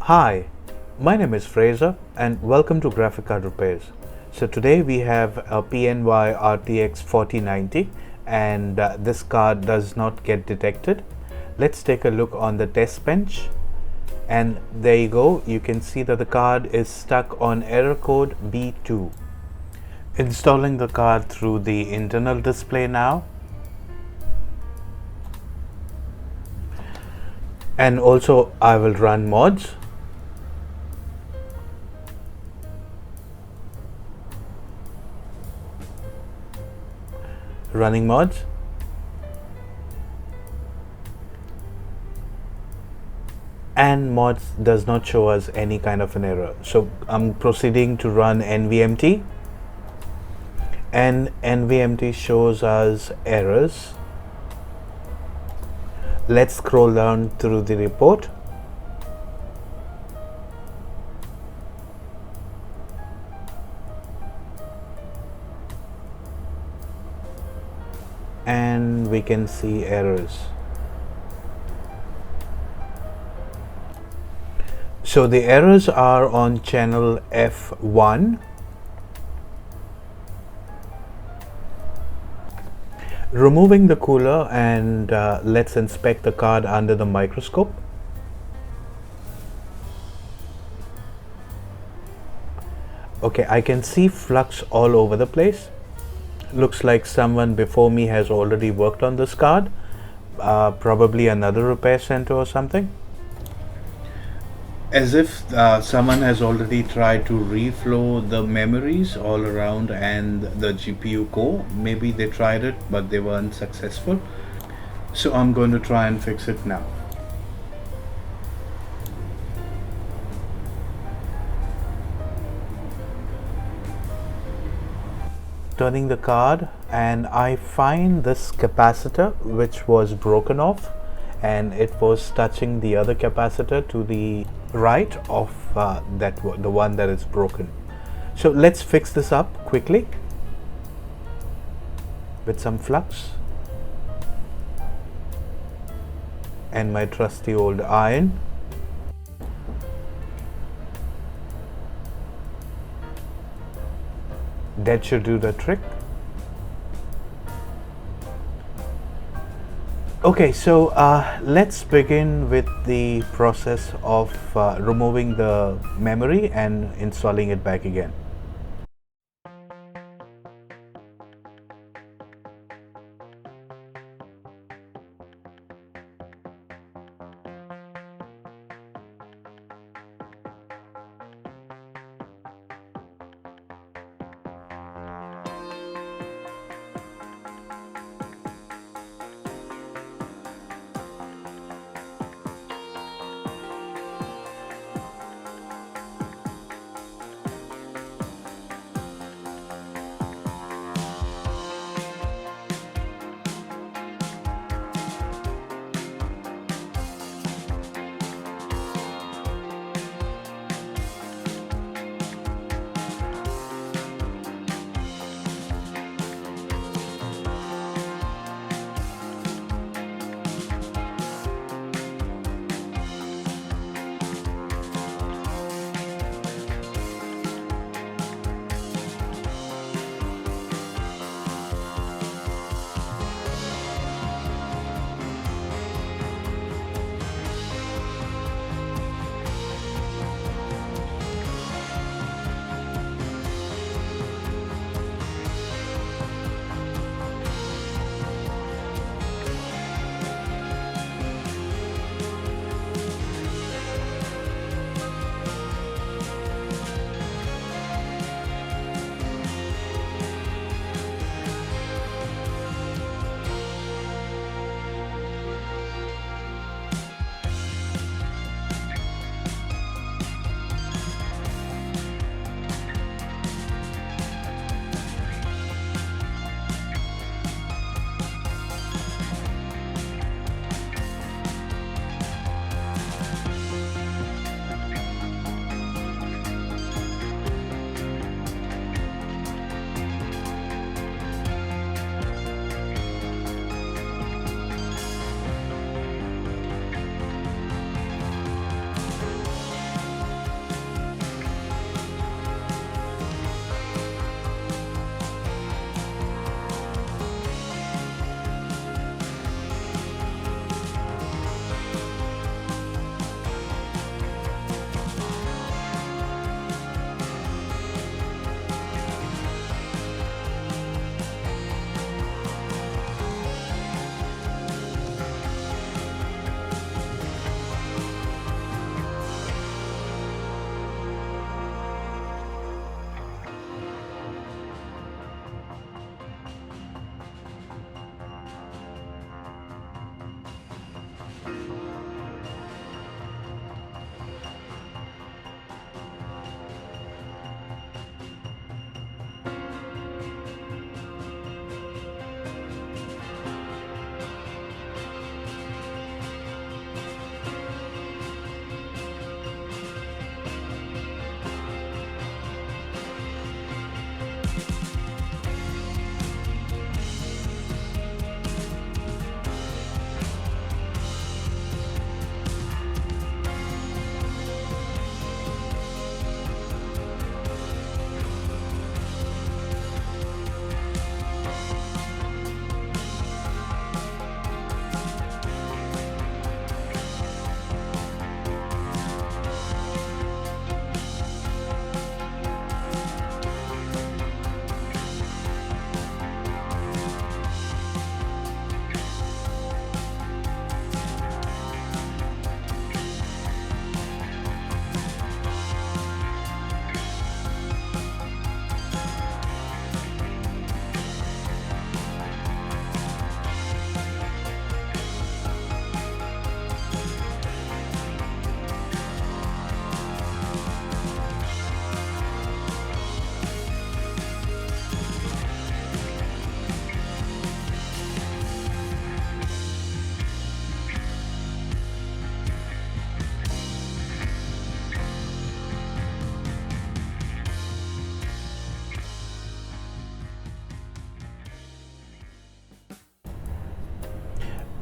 Hi, my name is Fraser and welcome to Graphic Card Repairs. So today we have a PNY RTX 4090 and this card does not get detected. Let's take a look on the test bench and there you go. You can see that the card is stuck on error code B2. Installing the card through the internal display now. And also I will run mods. Running mods. And mods does not show us any kind of an error. So I'm proceeding to run NVMT and NVMT shows us errors. Let's scroll down through the report. And we can see errors. So the errors are on channel F1. Removing the cooler and let's inspect the card under the microscope. Okay, I can see flux all over the place. Looks like someone before me has already worked on this card, probably another repair center or something. As if someone has already tried to reflow the memories all around and the GPU core. Maybe they tried it but they were unsuccessful. So I'm going to try and fix it now. Turning the card and I find this capacitor which was broken off and it was touching the other capacitor to the right of the one that is broken. So let's fix this up quickly with some flux and my trusty old iron. That should do the trick. Okay, so let's begin with the process of removing the memory and installing it back again.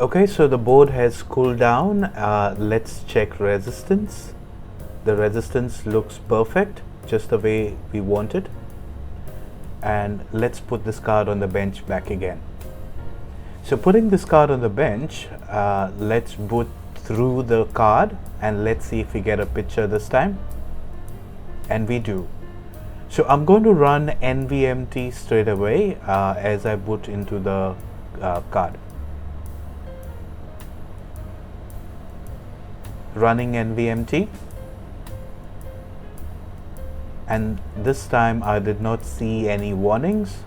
Okay, so the board has cooled down. Let's check resistance. The resistance looks perfect, just the way we want it. And let's put this card on the bench back again. So putting this card on the bench, let's boot through the card and let's see if we get a picture this time. And we do. So I'm going to run NVMT straight away as I boot into the card. Running NVMT. And this time I did not see any warnings.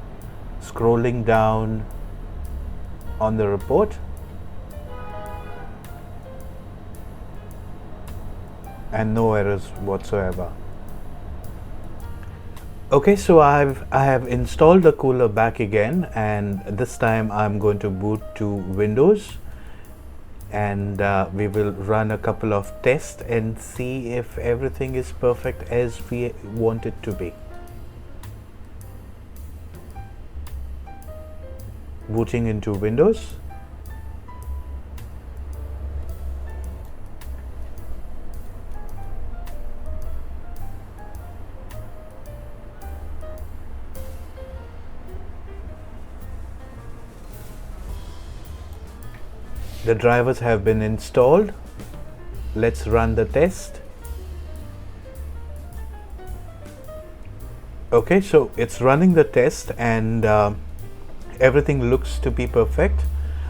Scrolling down on the report, and no errors whatsoever. Okay, so I have installed the cooler back again, and this time I'm going to boot to Windows, and we will run a couple of tests and see if everything is perfect as we want it to be. Booting into Windows. The drivers have been installed. Let's run the test. Okay, so it's running the test, and everything looks to be perfect.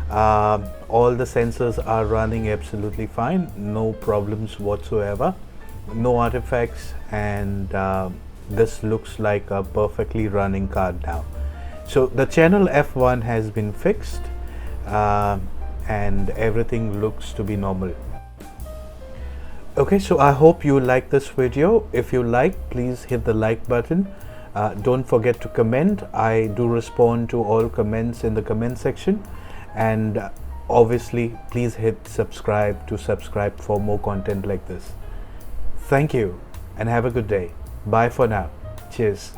All the sensors are running absolutely fine, no problems whatsoever, no artifacts, and this looks like a perfectly running card now. So the channel F1 has been fixed, and everything looks to be normal. Okay, so I hope you like this video. If you like, please hit the like button. Don't forget to comment. I do respond to all comments in the comment section, and obviously please hit subscribe to subscribe for more content like this. Thank you and have a good day. Bye for now. Cheers.